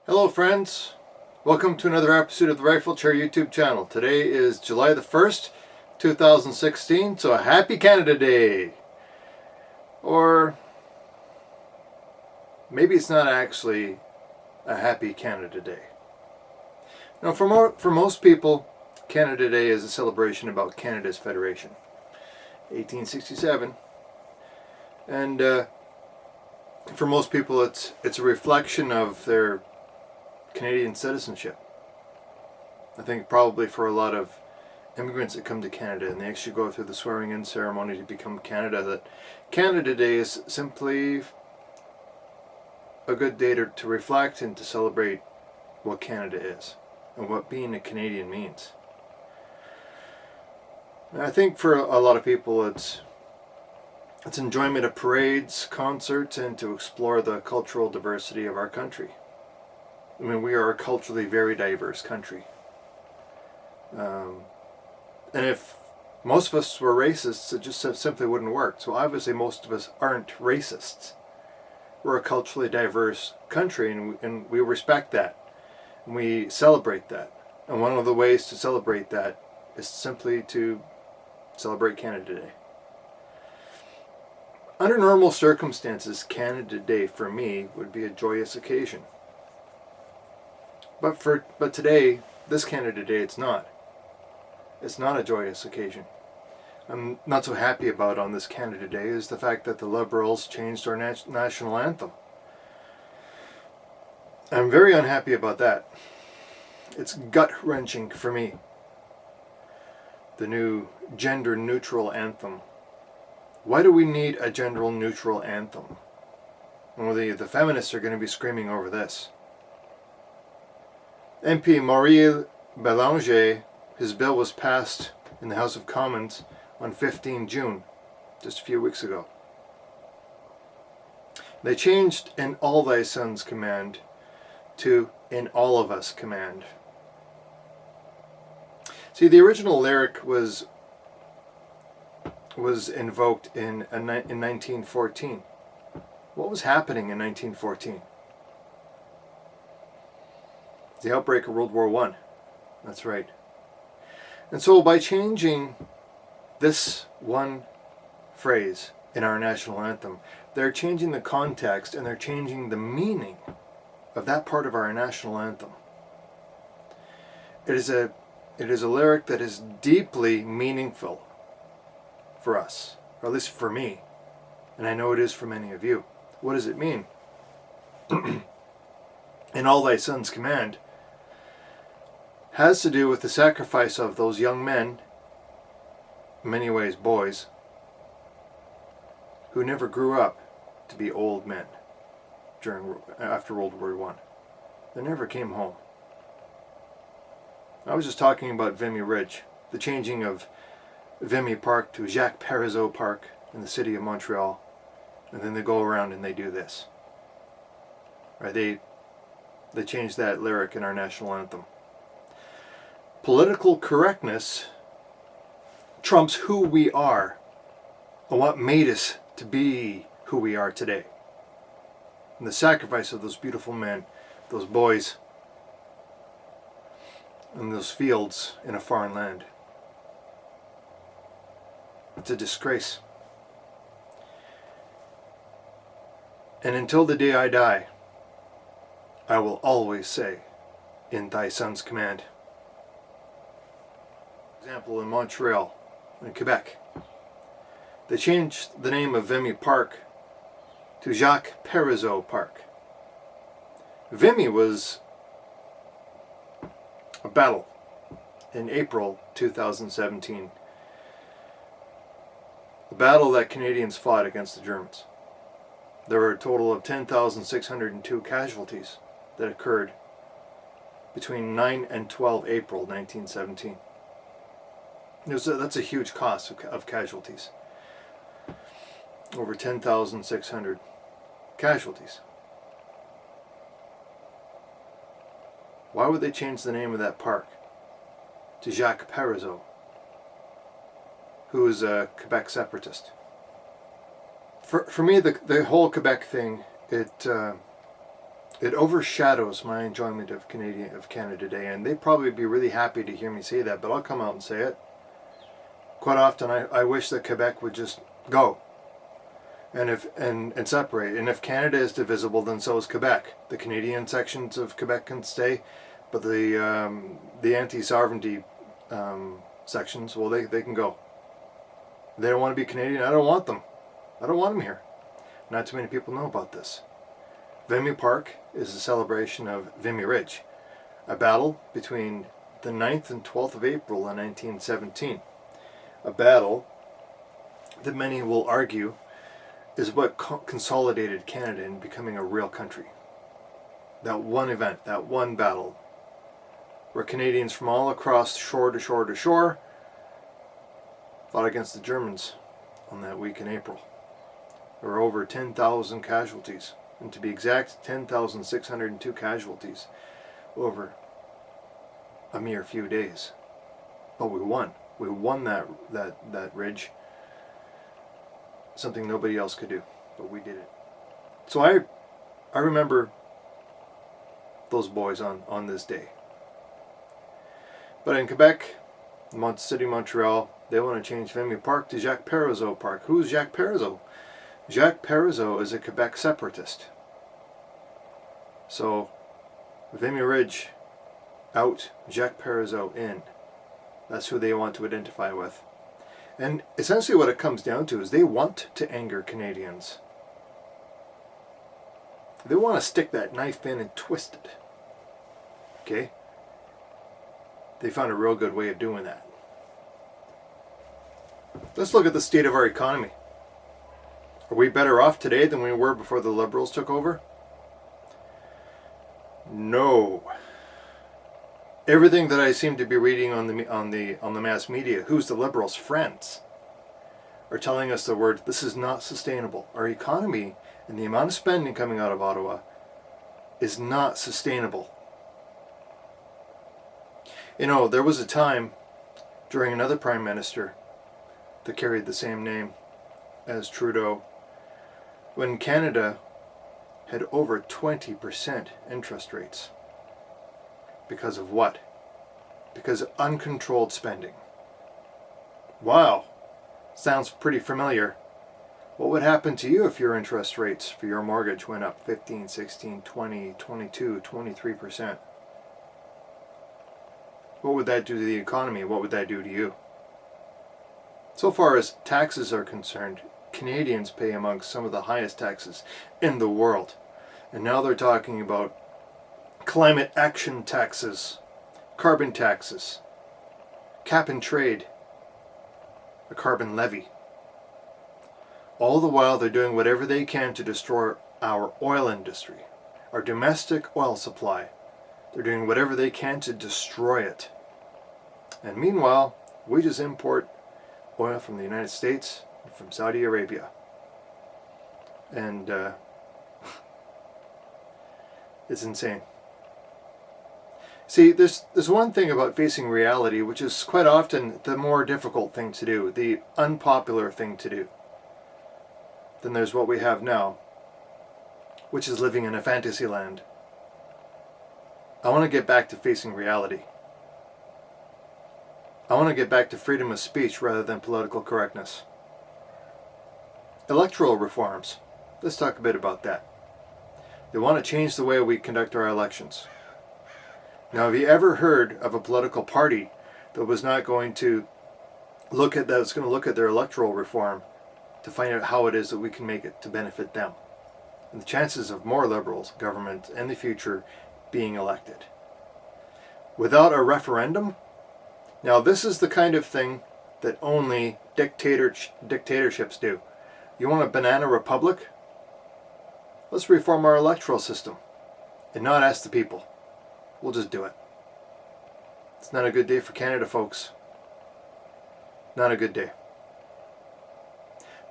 Hello friends, welcome to another episode of the Rifle Chair YouTube channel. Today is July the 1st, 2016, so happy Canada Day! Or maybe it's not actually a happy Canada Day. Now for most people, Canada Day is a celebration about Canada's federation, 1867, and for most people it's a reflection of their Canadian citizenship. I think probably for a lot of immigrants that come to Canada and they actually go through the swearing-in ceremony to become Canada, that Canada Day is simply a good day to reflect and to celebrate what Canada is and what being a Canadian means. And I think for a lot of people it's enjoyment of parades, concerts, and to explore the cultural diversity of our country. I mean, we are a culturally very diverse country. And if most of us were racists, it just simply wouldn't work. So obviously most of us aren't racists. We're a culturally diverse country, and we respect that. And we celebrate that. And one of the ways to celebrate that is simply to celebrate Canada Day. Under normal circumstances, Canada Day for me would be a joyous occasion. But today, this Canada Day, it's not. It's not a joyous occasion. I'm not so happy about on this Canada Day is the fact that the Liberals changed our national anthem. I'm very unhappy about that. It's gut-wrenching for me. The new gender-neutral anthem. Why do we need a gender-neutral anthem? Well, the feminists are going to be screaming over this. MP Maurice Bélanger, his bill was passed in the House of Commons on 15 June, just a few weeks ago. They changed "in all thy sons" command to "in all of us" command. See, the original lyric was invoked in 1914. What was happening in 1914? The outbreak of World War I. That's right. And so by changing this one phrase in our national anthem, they're changing the context and they're changing the meaning of that part of our national anthem. It is a lyric that is deeply meaningful for us, or at least for me, and I know it is for many of you. What does it mean? "In all thy sons" command has to do with the sacrifice of those young men, in many ways boys, who never grew up to be old men after World War I. They never came home. I was just talking about Vimy Ridge, the changing of Vimy Park to Jacques Parizeau Park in the city of Montreal, and then they go around and they do this. Right? They changed that lyric in our national anthem. Political correctness trumps who we are and what made us to be who we are today. And the sacrifice of those beautiful men, those boys, and those fields in a foreign land. It's a disgrace. And until the day I die, I will always say, "In thy son's command." For example, in Montreal, in Quebec, they changed the name of Vimy Park to Jacques Parizeau Park. Vimy was a battle in April 2017. A battle that Canadians fought against the Germans. There were a total of 10,602 casualties that occurred between 9 and 12 April 1917. That's a huge cost of casualties. Over 10,600 casualties. Why would they change the name of that park to Jacques Parizeau, who is a Quebec separatist? For me, the whole Quebec thing, it it overshadows my enjoyment of Canada Day, and they'd probably be really happy to hear me say that, but I'll come out and say it. Quite often I wish that Quebec would just go and separate. And if Canada is divisible, then so is Quebec. The Canadian sections of Quebec can stay, but the anti-sovereignty sections, well, they can go. They don't want to be Canadian. I don't want them. I don't want them here. Not too many people know about this. Vimy Park is a celebration of Vimy Ridge, a battle between the 9th and 12th of April in 1917. A battle that many will argue is what consolidated Canada in becoming a real country. That one event, that one battle, where Canadians from all across shore to shore to shore fought against the Germans on that week in April. There were over 10,000 casualties, and to be exact, 10,602 casualties over a mere few days. But we won. We won that ridge. Something nobody else could do, but we did it. So I remember those boys on this day. But in Quebec, City, Montreal, they want to change Vimy Park to Jacques Parizeau Park. Who's Jacques Parizeau? Jacques Parizeau is a Quebec separatist. So, Vimy Ridge out, Jacques Parizeau in. That's who they want to identify with. And essentially what it comes down to is they want to anger Canadians. They want to stick that knife in and twist it. Okay? They found a real good way of doing that. Let's look at the state of our economy. Are we better off today than we were before the Liberals took over? No. Everything that I seem to be reading on the mass media, who's the Liberals' friends, are telling us the word, this is not sustainable. Our economy and the amount of spending coming out of Ottawa is not sustainable. You know, there was a time during another Prime Minister that carried the same name as Trudeau, when Canada had over 20% interest rates. Because of what? Because of uncontrolled spending. Wow, sounds pretty familiar. What would happen to you if your interest rates for your mortgage went up 15, 16, 20, 22, 23%? What would that do to the economy? What would that do to you? So far as taxes are concerned, Canadians pay amongst some of the highest taxes in the world. And now they're talking about climate action taxes, carbon taxes, cap and trade, a carbon levy. All the while they're doing whatever they can to destroy our oil industry, our domestic oil supply. They're doing whatever they can to destroy it. And meanwhile, we just import oil from the United States and from Saudi Arabia. And it's insane. See, there's one thing about facing reality, which is quite often the more difficult thing to do, the unpopular thing to do. Then there's what we have now, which is living in a fantasy land. I want to get back to facing reality. I want to get back to freedom of speech rather than political correctness. Electoral reforms. Let's talk a bit about that. They want to change the way we conduct our elections. Now, have you ever heard of a political party that was not going to look at their electoral reform to find out how it is that we can make it to benefit them? And the chances of more Liberals government in the future being elected. Without a referendum? Now, this is the kind of thing that only dictatorships do. You want a banana republic? Let's reform our electoral system and not ask the people. We'll just do it. It's not a good day for Canada, folks. Not a good day.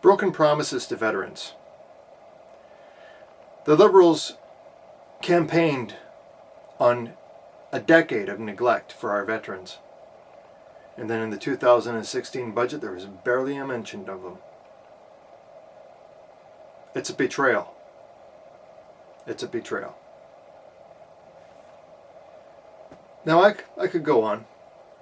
Broken promises to veterans. The Liberals campaigned on a decade of neglect for our veterans. And then in the 2016 budget, there was barely a mention of them. It's a betrayal. It's a betrayal. Now I could go on.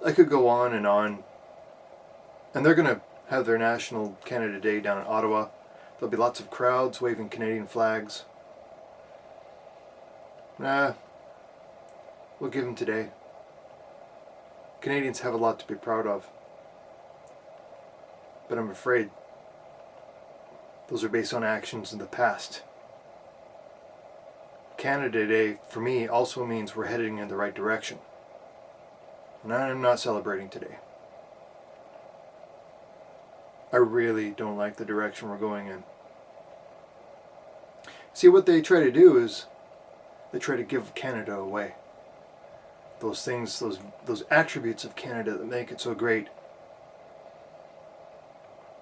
I could go on. And they're going to have their National Canada Day down in Ottawa. There'll be lots of crowds waving Canadian flags. Nah, we'll give them today. Canadians have a lot to be proud of. But I'm afraid those are based on actions in the past. Canada Day, for me, also means we're heading in the right direction. And I'm not celebrating today. I really don't like the direction we're going in. See, what they try to do is they try to give Canada away. Those things, those attributes of Canada that make it so great,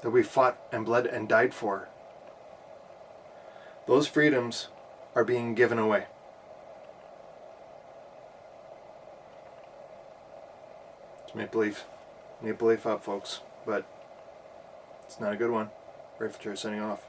that we fought and bled and died for. Those freedoms are being given away. It's make believe up, folks, but it's not a good one. Ray Fatura signing off.